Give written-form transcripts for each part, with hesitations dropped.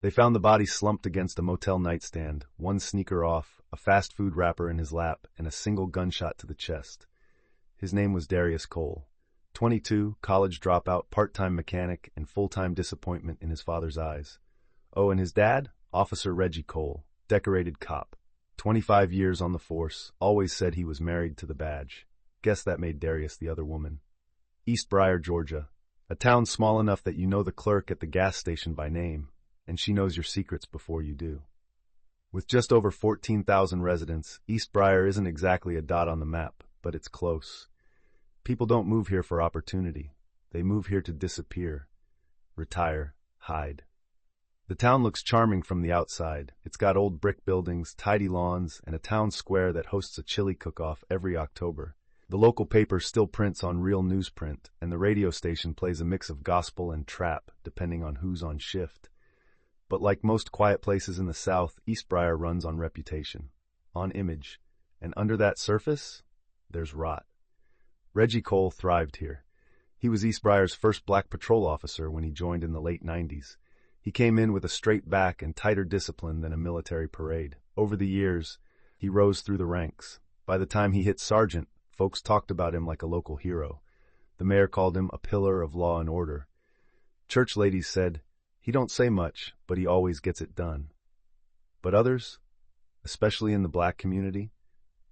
They found the body slumped against a motel nightstand, one sneaker off, a fast food wrapper in his lap, and a single gunshot to the chest. His name was Darius Cole. 22, college dropout, part-time mechanic, and full-time disappointment in his father's eyes. Oh, and his dad? Officer Reggie Cole, decorated cop. 25 years on the force, always said he was married to the badge. Guess that made Darius the other woman. East Briar, Georgia. A town small enough that you know the clerk at the gas station by name, and she knows your secrets before you do. With just over 14,000 residents, East Briar isn't exactly a dot on the map, but it's close. People don't move here for opportunity. They move here to disappear, retire, hide. The town looks charming from the outside. It's got old brick buildings, tidy lawns, and a town square that hosts a chili cook-off every October. The local paper still prints on real newsprint, and the radio station plays a mix of gospel and trap, depending on who's on shift. But like most quiet places in the South, East Briar runs on reputation, on image, and under that surface, there's rot. Reggie Cole thrived here. He was East Briar's first black patrol officer when he joined in the late 90s. He came in with a straight back and tighter discipline than a military parade. Over the years, he rose through the ranks. By the time he hit sergeant, folks talked about him like a local hero. The mayor called him a pillar of law and order. Church ladies said, "He don't say much, but he always gets it done." But others, especially in the black community,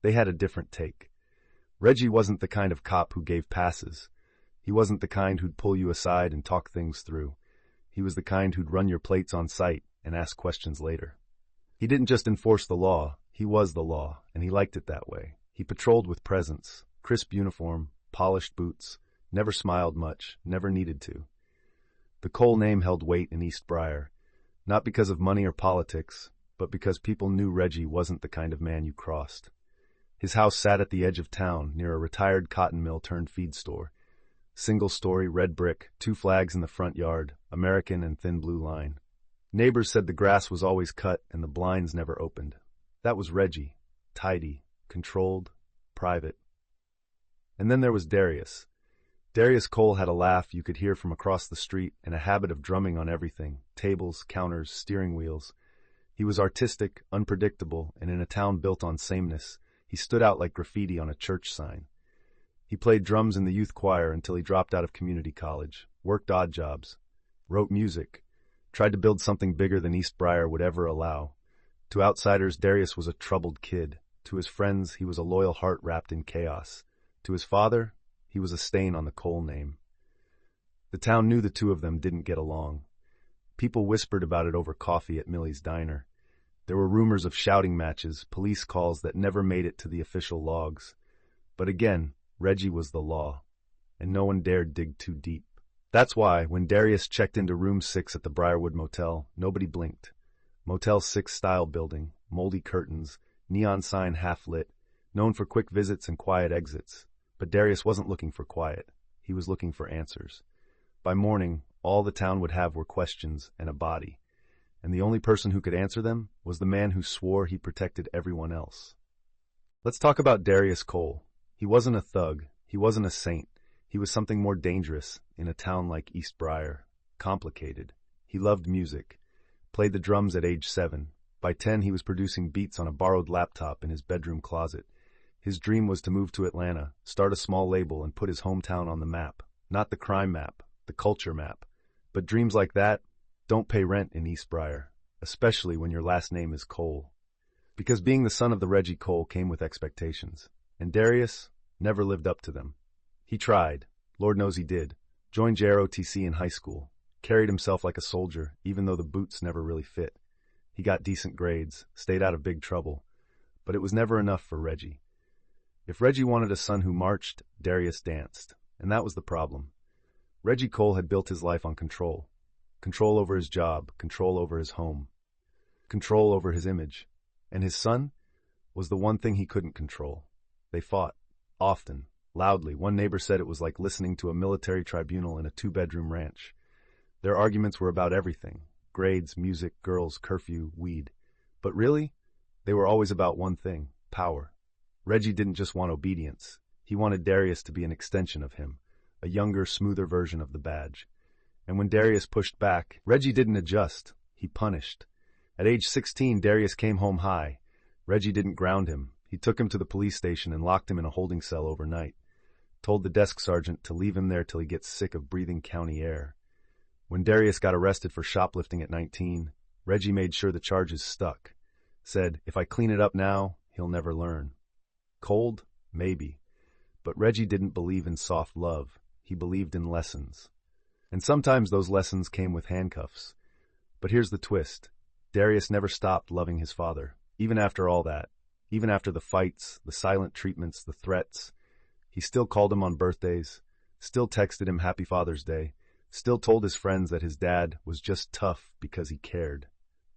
they had a different take. Reggie wasn't the kind of cop who gave passes. He wasn't the kind who'd pull you aside and talk things through. He was the kind who'd run your plates on sight and ask questions later. He didn't just enforce the law, he was the law, and he liked it that way. He patrolled with presence, crisp uniform, polished boots, never smiled much, never needed to. The Cole name held weight in East Briar, not because of money or politics, but because people knew Reggie wasn't the kind of man you crossed. His house sat at the edge of town, near a retired cotton mill turned feed store. Single-story, red brick, 2 flags in the front yard, American and thin blue line. Neighbors said the grass was always cut and the blinds never opened. That was Reggie, tidy, controlled, private. And then there was Darius. Darius Cole had a laugh you could hear from across the street and a habit of drumming on everything, tables, counters, steering wheels. He was artistic, unpredictable, and in a town built on sameness, he stood out like graffiti on a church sign. He played drums in the youth choir until he dropped out of community college, worked odd jobs, wrote music, tried to build something bigger than East Briar would ever allow. To outsiders, Darius was a troubled kid. To his friends, he was a loyal heart wrapped in chaos. To his father, he was a stain on the Cole name. The town knew the two of them didn't get along. People whispered about it over coffee at Millie's diner. There were rumors of shouting matches, police calls that never made it to the official logs. But again, Reggie was the law, and no one dared dig too deep. That's why, when Darius checked into room 6 at the Briarwood Motel, nobody blinked. Motel 6 style building, moldy curtains, neon sign half-lit, known for quick visits and quiet exits. But Darius wasn't looking for quiet. He was looking for answers. By morning, all the town would have were questions and a body, and the only person who could answer them was the man who swore he protected everyone else. Let's talk about Darius Cole. He wasn't a thug. He wasn't a saint. He was something more dangerous in a town like East Briar. Complicated. He loved music. Played the drums at age 7. By 10, he was producing beats on a borrowed laptop in his bedroom closet. His dream was to move to Atlanta, start a small label, and put his hometown on the map. Not the crime map, the culture map. But dreams like that don't pay rent in East Briar, especially when your last name is Cole. Because being the son of the Reggie Cole came with expectations. And Darius never lived up to them. He tried. Lord knows he did. Joined JROTC in high school. Carried himself like a soldier, even though the boots never really fit. He got decent grades, stayed out of big trouble. But it was never enough for Reggie. If Reggie wanted a son who marched, Darius danced. And that was the problem. Reggie Cole had built his life on control. Control over his job, control over his home, control over his image. And his son was the one thing he couldn't control. They fought, often, loudly. One neighbor said it was like listening to a military tribunal in a 2-bedroom ranch. Their arguments were about everything: grades, music, girls, curfew, weed. But really, they were always about one thing: power. Reggie didn't just want obedience. He wanted Darius to be an extension of him, a younger, smoother version of the badge. And when Darius pushed back, Reggie didn't adjust. He punished. At age 16, Darius came home high. Reggie didn't ground him. He took him to the police station and locked him in a holding cell overnight. Told the desk sergeant to leave him there till he gets sick of breathing county air. When Darius got arrested for shoplifting at 19, Reggie made sure the charges stuck. Said, if I clean it up now, he'll never learn. Cold? Maybe. But Reggie didn't believe in soft love. He believed in lessons. And sometimes those lessons came with handcuffs. But here's the twist. Darius never stopped loving his father, even after all that. Even after the fights, the silent treatments, the threats. He still called him on birthdays, still texted him Happy Father's Day, still told his friends that his dad was just tough because he cared.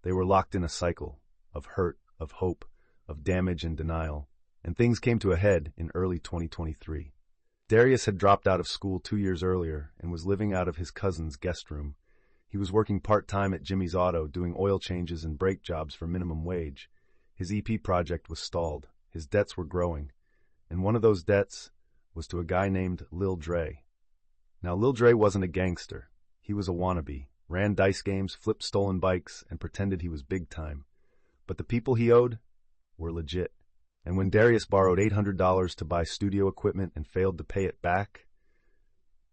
They were locked in a cycle of hurt, of hope, of damage and denial. And things came to a head in early 2023. Darius had dropped out of school 2 years earlier and was living out of his cousin's guest room. He was working part-time at Jimmy's Auto, doing oil changes and brake jobs for minimum wage. His EP project was stalled. His debts were growing. And one of those debts was to a guy named Lil Dre. Now, Lil Dre wasn't a gangster. He was a wannabe, ran dice games, flipped stolen bikes, and pretended he was big time. But the people he owed were legit. And when Darius borrowed $800 to buy studio equipment and failed to pay it back,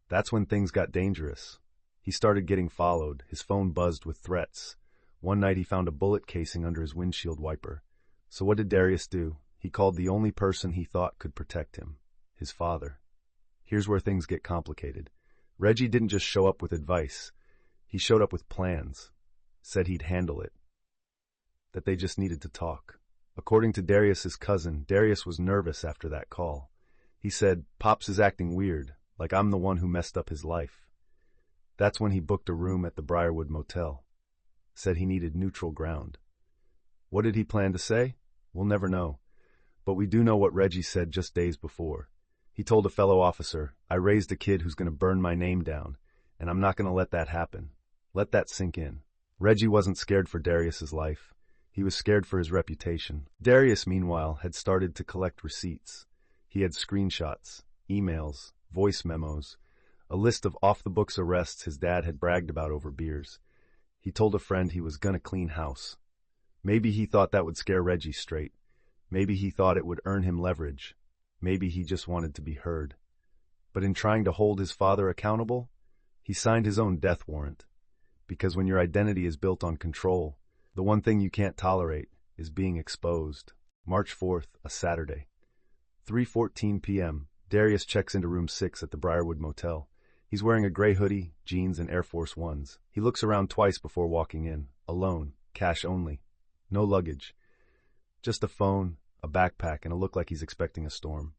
that's when things got dangerous. He started getting followed. His phone buzzed with threats. One night he found a bullet casing under his windshield wiper. So what did Darius do? He called the only person he thought could protect him, his father. Here's where things get complicated. Reggie didn't just show up with advice. He showed up with plans. Said he'd handle it. That they just needed to talk. According to Darius's cousin, Darius was nervous after that call. He said, Pops is acting weird, like I'm the one who messed up his life. That's when he booked a room at the Briarwood Motel. Said he needed neutral ground. What did he plan to say? We'll never know. But we do know what Reggie said just days before. He told a fellow officer, I raised a kid who's going to burn my name down, and I'm not going to let that happen. Let that sink in. Reggie wasn't scared for Darius's life. He was scared for his reputation. Darius, meanwhile, had started to collect receipts. He had screenshots, emails, voice memos, a list of off-the-books arrests his dad had bragged about over beers. He told a friend he was gonna clean house. Maybe he thought that would scare Reggie straight. Maybe he thought it would earn him leverage. Maybe he just wanted to be heard. But in trying to hold his father accountable, he signed his own death warrant. Because when your identity is built on control, the one thing you can't tolerate is being exposed. March 4th, a Saturday. 3:14 p.m., Darius checks into room 6 at the Briarwood Motel. He's wearing a gray hoodie, jeans, and Air Force Ones. He looks around twice before walking in, alone, cash only. No luggage. Just a phone, a backpack, and a look like he's expecting a storm.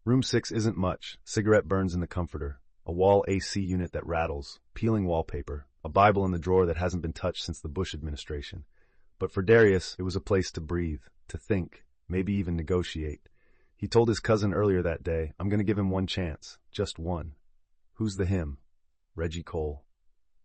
Room 6 isn't much. Cigarette burns in the comforter. A wall AC unit that rattles. Peeling wallpaper. A Bible in the drawer that hasn't been touched since the Bush administration. But for Darius, it was a place to breathe, to think, maybe even negotiate. He told his cousin earlier that day, I'm going to give him one chance. Just one. Who's the him? Reggie Cole.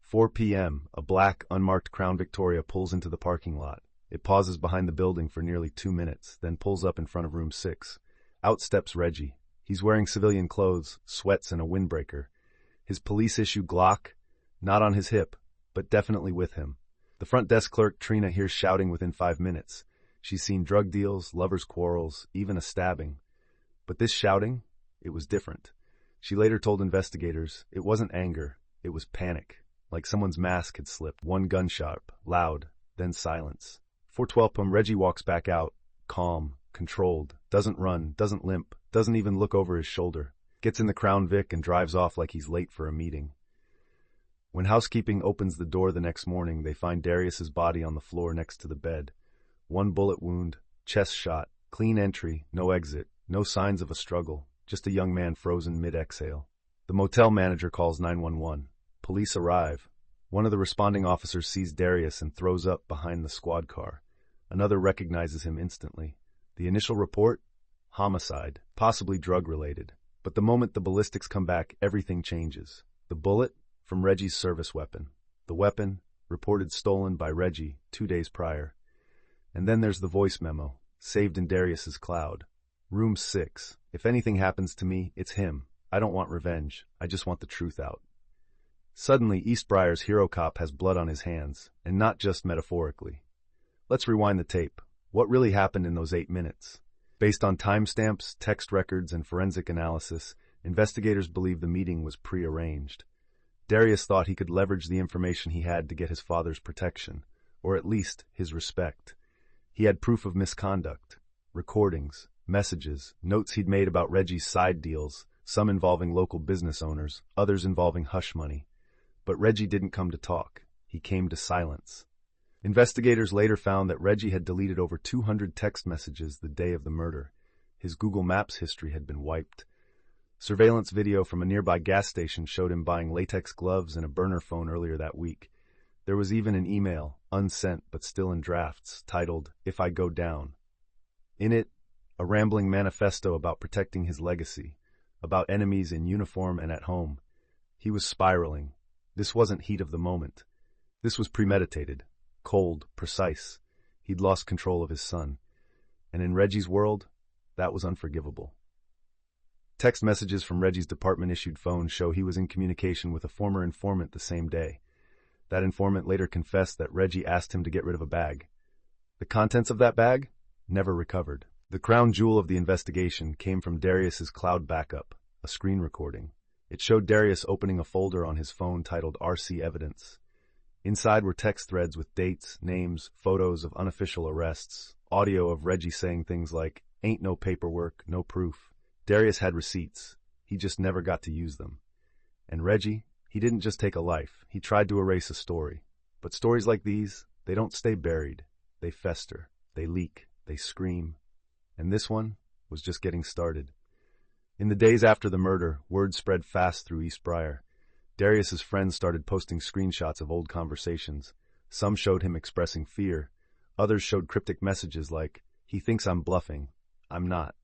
4 p.m., a black, unmarked Crown Victoria pulls into the parking lot. It pauses behind the building for nearly 2 minutes, then pulls up in front of room 6. Out steps Reggie. He's wearing civilian clothes, sweats, and a windbreaker. His police-issue Glock, not on his hip, but definitely with him. The front desk clerk, Trina, hears shouting within 5 minutes. She's seen drug deals, lovers' quarrels, even a stabbing. But this shouting, it was different. She later told investigators it wasn't anger, it was panic, like someone's mask had slipped. One gunshot, loud, then silence. 4:12 p.m. Reggie walks back out, calm, controlled, doesn't run, doesn't limp, doesn't even look over his shoulder, gets in the Crown Vic and drives off like he's late for a meeting. When housekeeping opens the door the next morning, they find Darius's body on the floor next to the bed. One bullet wound, chest shot, clean entry, no exit, no signs of a struggle, just a young man frozen mid-exhale. The motel manager calls 911. Police arrive. One of the responding officers sees Darius and throws up behind the squad car. Another recognizes him instantly. The initial report? Homicide, possibly drug-related. But the moment the ballistics come back, everything changes. The bullet? From Reggie's service weapon. The weapon? Reported stolen by Reggie 2 days prior. And then there's the voice memo, saved in Darius's cloud. Room 6. If anything happens to me, it's him. I don't want revenge. I just want the truth out. Suddenly, Eastbriar's hero cop has blood on his hands, and not just metaphorically. Let's rewind the tape. What really happened in those 8 minutes? Based on timestamps, text records, and forensic analysis, investigators believe the meeting was pre-arranged. Darius thought he could leverage the information he had to get his father's protection, or at least his respect. He had proof of misconduct, recordings, messages, notes he'd made about Reggie's side deals, some involving local business owners, others involving hush money. But Reggie didn't come to talk. He came to silence. Investigators later found that Reggie had deleted over 200 text messages the day of the murder. His Google Maps history had been wiped. Surveillance video from a nearby gas station showed him buying latex gloves and a burner phone earlier that week. There was even an email, unsent but still in drafts, titled, "If I Go Down." In it, a rambling manifesto about protecting his legacy, about enemies in uniform and at home. He was spiraling. This wasn't heat of the moment. This was premeditated, cold, precise. He'd lost control of his son. And in Reggie's world, that was unforgivable. Text messages from Reggie's department-issued phone show he was in communication with a former informant the same day. That informant later confessed that Reggie asked him to get rid of a bag. The contents of that bag? Never recovered. The crown jewel of the investigation came from Darius's cloud backup, a screen recording. It showed Darius opening a folder on his phone titled RC Evidence. Inside were text threads with dates, names, photos of unofficial arrests, audio of Reggie saying things like, "Ain't no paperwork, no proof." Darius had receipts. He just never got to use them. And Reggie, he didn't just take a life. He tried to erase a story. But stories like these, they don't stay buried. They fester. They leak. They scream. And this one was just getting started. In the days after the murder, word spread fast through Eastbriar. Darius's friends started posting screenshots of old conversations. Some showed him expressing fear. Others showed cryptic messages like, "He thinks I'm bluffing. I'm not."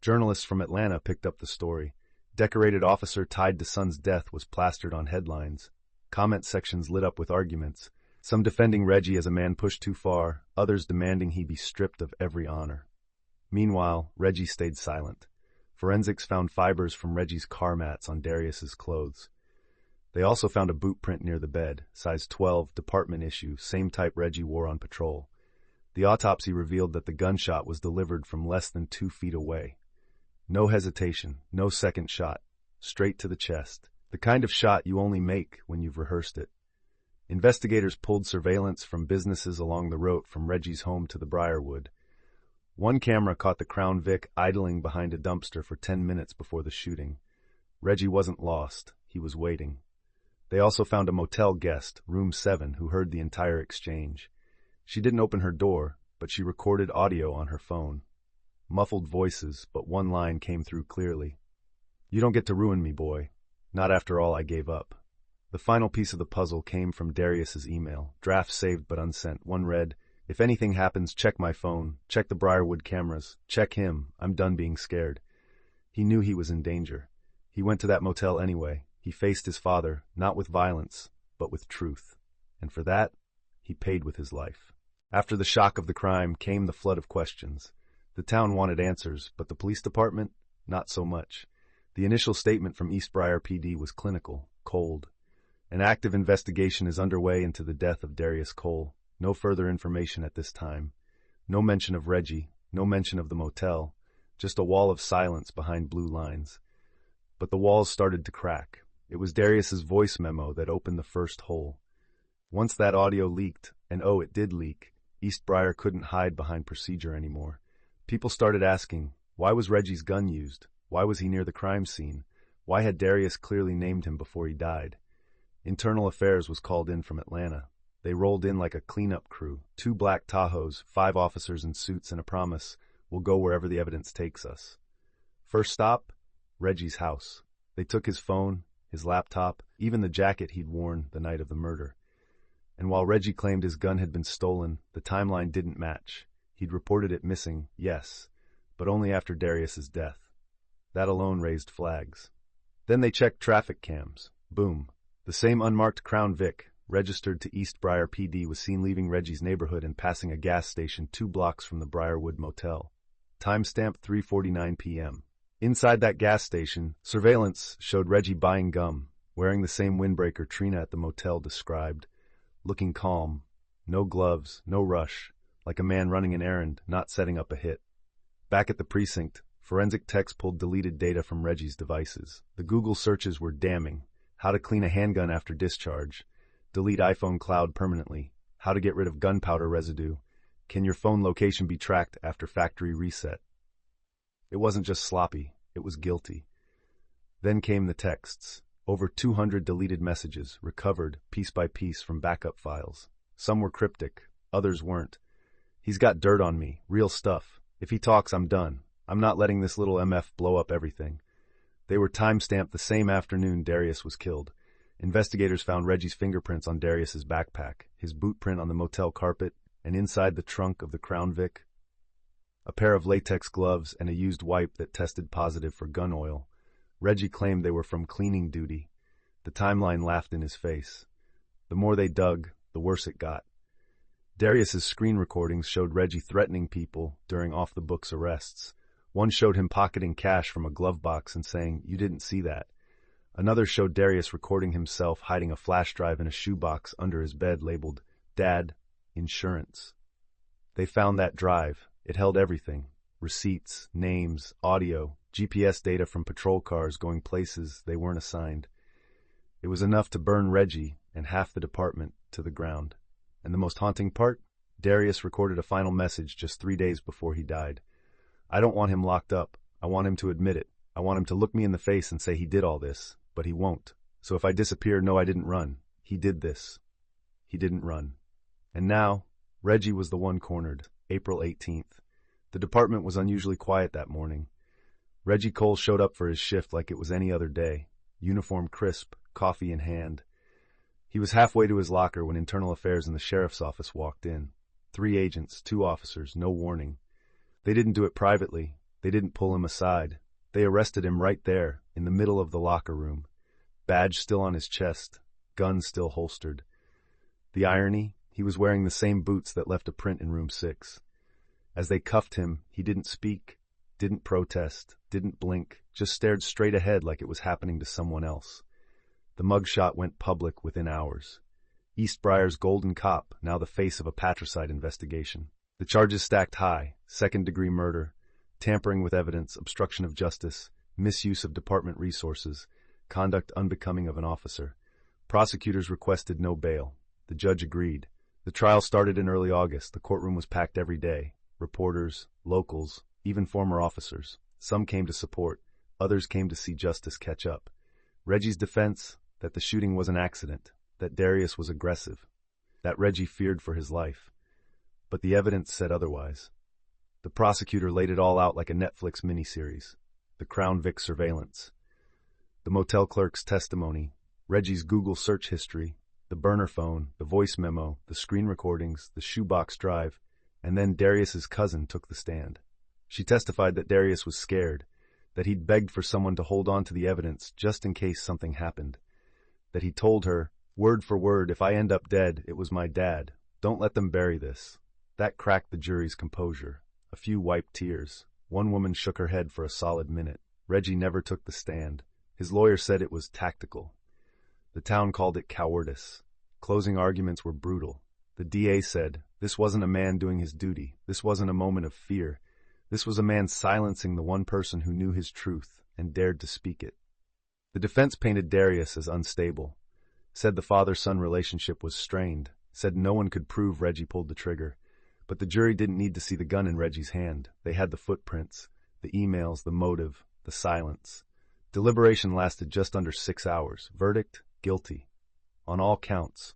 Journalists from Atlanta picked up the story. Decorated officer tied to son's death was plastered on headlines. Comment sections lit up with arguments. Some defending Reggie as a man pushed too far, others demanding he be stripped of every honor. Meanwhile, Reggie stayed silent. Forensics found fibers from Reggie's car mats on Darius's clothes. They also found a boot print near the bed, size 12, department issue, same type Reggie wore on patrol. The autopsy revealed that the gunshot was delivered from less than 2 feet away. No hesitation, no second shot, straight to the chest. The kind of shot you only make when you've rehearsed it. Investigators pulled surveillance from businesses along the road from Reggie's home to the Briarwood. One camera caught the Crown Vic idling behind a dumpster for 10 minutes before the shooting. Reggie wasn't lost. He was waiting. They also found a motel guest, room 7, who heard the entire exchange. She didn't open her door, but she recorded audio on her phone. Muffled voices, but one line came through clearly. "You don't get to ruin me, boy. Not after all I gave up." The final piece of the puzzle came from Darius's email, draft saved but unsent. One read, "If anything happens, check my phone, check the Briarwood cameras, check him, I'm done being scared." He knew he was in danger. He went to that motel anyway. He faced his father, not with violence, but with truth. And for that, he paid with his life. After the shock of the crime came the flood of questions. The town wanted answers, but the police department, not so much. The initial statement from Eastbriar PD was clinical, cold. An active investigation is underway into the death of Darius Cole. No further information at this time. No mention of Reggie, no mention of the motel, just a wall of silence behind blue lines. But the walls started to crack. It was Darius's voice memo that opened the first hole. Once that audio leaked, and oh, it did leak, Eastbriar couldn't hide behind procedure anymore. People started asking, why was Reggie's gun used? Why was he near the crime scene? Why had Darius clearly named him before he died? Internal Affairs was called in from Atlanta. They rolled in like a cleanup crew, 2 black Tahoes, 5 officers in suits, and a promise, "We'll go wherever the evidence takes us." First stop, Reggie's house. They took his phone, his laptop, even the jacket he'd worn the night of the murder. And while Reggie claimed his gun had been stolen, the timeline didn't match. He'd reported it missing, yes, but only after Darius's death. That alone raised flags. Then they checked traffic cams. Boom. The same unmarked Crown Vic, registered to Eastbriar PD, was seen leaving Reggie's neighborhood and passing a gas station 2 blocks from the Briarwood Motel. Timestamp 3:49 p.m. Inside that gas station, surveillance showed Reggie buying gum, wearing the same windbreaker Trina at the motel described, looking calm, no gloves, no rush, like a man running an errand, not setting up a hit. Back at the precinct, forensic techs pulled deleted data from Reggie's devices. The Google searches were damning. How to clean a handgun after discharge, delete iPhone cloud permanently, how to get rid of gunpowder residue, can your phone location be tracked after factory reset? It wasn't just sloppy, it was guilty. Then came the texts. Over 200 deleted messages, recovered piece by piece from backup files. Some were cryptic, others weren't. He's got dirt on me, real stuff. If he talks, I'm done. I'm not letting this little MF blow up everything. They were time-stamped the same afternoon Darius was killed. Investigators found Reggie's fingerprints on Darius's backpack, his boot print on the motel carpet, and inside the trunk of the Crown Vic, a pair of latex gloves and a used wipe that tested positive for gun oil. Reggie claimed they were from cleaning duty. The timeline laughed in his face. The more they dug, the worse it got. Darius's screen recordings showed Reggie threatening people during off-the-books arrests. One showed him pocketing cash from a glove box and saying, "You didn't see that." Another showed Darius recording himself hiding a flash drive in a shoebox under his bed labeled, "Dad, Insurance." They found that drive. It held everything. Receipts, names, audio, GPS data from patrol cars going places they weren't assigned. It was enough to burn Reggie and half the department to the ground. And the most haunting part? Darius recorded a final message just 3 days before he died. "I don't want him locked up. I want him to admit it. I want him to look me in the face and say he did all this, but he won't. So if I disappear, no, I didn't run. He did this. He didn't run." And now, Reggie was the one cornered. April 18th. The department was unusually quiet that morning. Reggie Cole showed up for his shift like it was any other day, uniform crisp, coffee in hand. He was halfway to his locker when Internal Affairs and the sheriff's office walked in. 3 agents, 2 officers, no warning. They didn't do it privately. They didn't pull him aside. They arrested him right there, in the middle of the locker room. Badge still on his chest, gun still holstered. The irony? He was wearing the same boots that left a print in room 6. As they cuffed him, he didn't speak, didn't protest, didn't blink, just stared straight ahead like it was happening to someone else. The mugshot went public within hours. East Briar's golden cop, now the face of a patricide investigation. The charges stacked high: second-degree murder, tampering with evidence, obstruction of justice, misuse of department resources, conduct unbecoming of an officer. Prosecutors requested no bail. The judge agreed. The trial started in early August. The courtroom was packed every day. Reporters, locals, even former officers. Some came to support. Others came to see justice catch up. Reggie's defense: that the shooting was an accident, that Darius was aggressive, that Reggie feared for his life. But the evidence said otherwise. The prosecutor laid it all out like a Netflix miniseries. The Crown Vic surveillance, the motel clerk's testimony, Reggie's Google search history, the burner phone, the voice memo, the screen recordings, the shoebox drive, and then Darius's cousin took the stand. She testified that Darius was scared, that he'd begged for someone to hold on to the evidence just in case something happened, that he told her, word for word, "If I end up dead, it was my dad. Don't let them bury this." That cracked the jury's composure. A few wiped tears. One woman shook her head for a solid minute. Reggie never took the stand. His lawyer said it was tactical. The town called it cowardice. Closing arguments were brutal. The DA said, this wasn't a man doing his duty. This wasn't a moment of fear. This was a man silencing the one person who knew his truth and dared to speak it. The defense painted Darius as unstable, said the father-son relationship was strained, said no one could prove Reggie pulled the trigger. But the jury didn't need to see the gun in Reggie's hand. They had the footprints, the emails, the motive, the silence. Deliberation lasted just under 6 hours. Verdict: guilty. On all counts.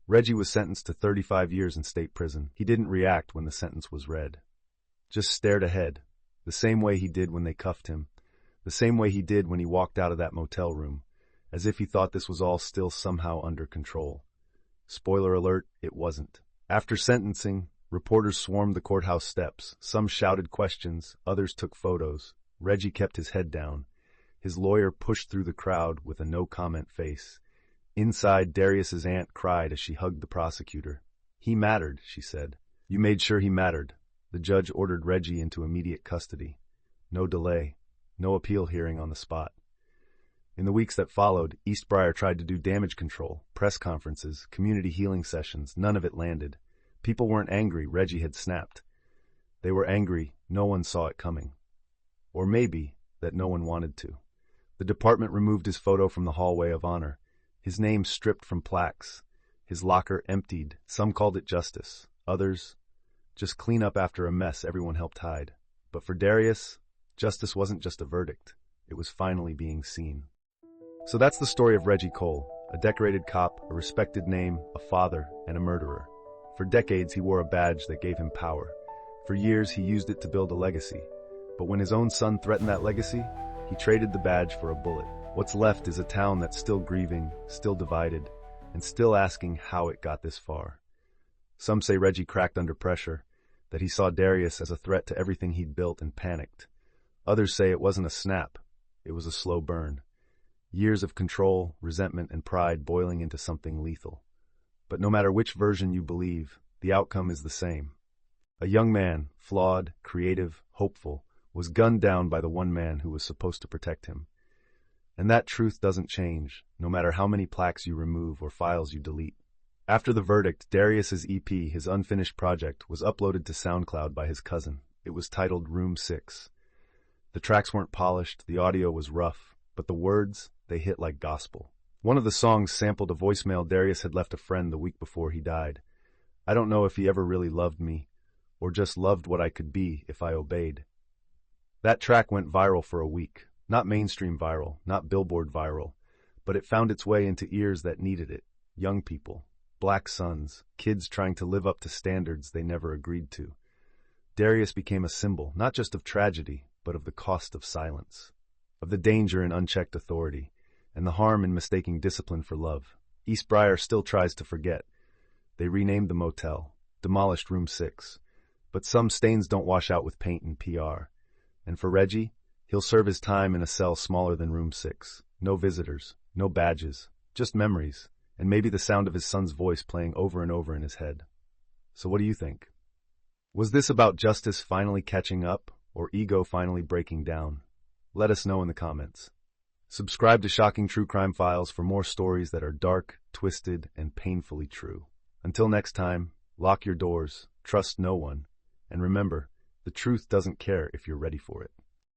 Reggie was sentenced to 35 years in state prison. He didn't react when the sentence was read. Just stared ahead, the same way he did when they cuffed him, the same way he did when he walked out of that motel room, as if he thought this was all still somehow under control. Spoiler alert, it wasn't. After sentencing, reporters swarmed the courthouse steps. Some shouted questions, others took photos. Reggie kept his head down. His lawyer pushed through the crowd with a no-comment face. Inside, Darius's aunt cried as she hugged the prosecutor. "He mattered," she said. "You made sure he mattered." The judge ordered Reggie into immediate custody. No delay, no appeal hearing on the spot. In the weeks that followed, Eastbriar tried to do damage control, press conferences, community healing sessions. None of it landed. People weren't angry Reggie had snapped. They were angry no one saw it coming. Or maybe that no one wanted to. The department removed his photo from the hallway of honor, his name stripped from plaques, his locker emptied. Some called it justice, others just clean up after a mess everyone helped hide. But for Darius, justice wasn't just a verdict. It was finally being seen. So that's the story of Reggie Cole, a decorated cop, a respected name, a father, and a murderer. For decades, he wore a badge that gave him power. For years, he used it to build a legacy. But when his own son threatened that legacy, he traded the badge for a bullet. What's left is a town that's still grieving, still divided, and still asking how it got this far. Some say Reggie cracked under pressure, that he saw Darius as a threat to everything he'd built and panicked. Others say it wasn't a snap, it was a slow burn. Years of control, resentment, and pride boiling into something lethal. But no matter which version you believe, the outcome is the same. A young man, flawed, creative, hopeful, was gunned down by the one man who was supposed to protect him. And that truth doesn't change, no matter how many plaques you remove or files you delete. After the verdict, Darius's EP, his unfinished project, was uploaded to SoundCloud by his cousin. It was titled Room 6. The tracks weren't polished, the audio was rough, but the words, they hit like gospel. One of the songs sampled a voicemail Darius had left a friend the week before he died. I don't know if he ever really loved me, or just loved what I could be if I obeyed. That track went viral for a week. Not mainstream viral, not Billboard viral, but it found its way into ears that needed it. Young people, black sons, kids trying to live up to standards they never agreed to. Darius became a symbol, not just of tragedy, but of the cost of silence, of the danger in unchecked authority, and the harm in mistaking discipline for love. Eastbriar still tries to forget. They renamed the motel, demolished Room 6, but some stains don't wash out with paint and PR. And for Reggie, he'll serve his time in a cell smaller than Room 6. No visitors, no badges, just memories, and maybe the sound of his son's voice playing over and over in his head. So what do you think? Was this about justice finally catching up, or ego finally breaking down? Let us know in the comments. Subscribe to Shocking True Crime Files for more stories that are dark, twisted, and painfully true. Until next time, lock your doors, trust no one, and remember, the truth doesn't care if you're ready for it.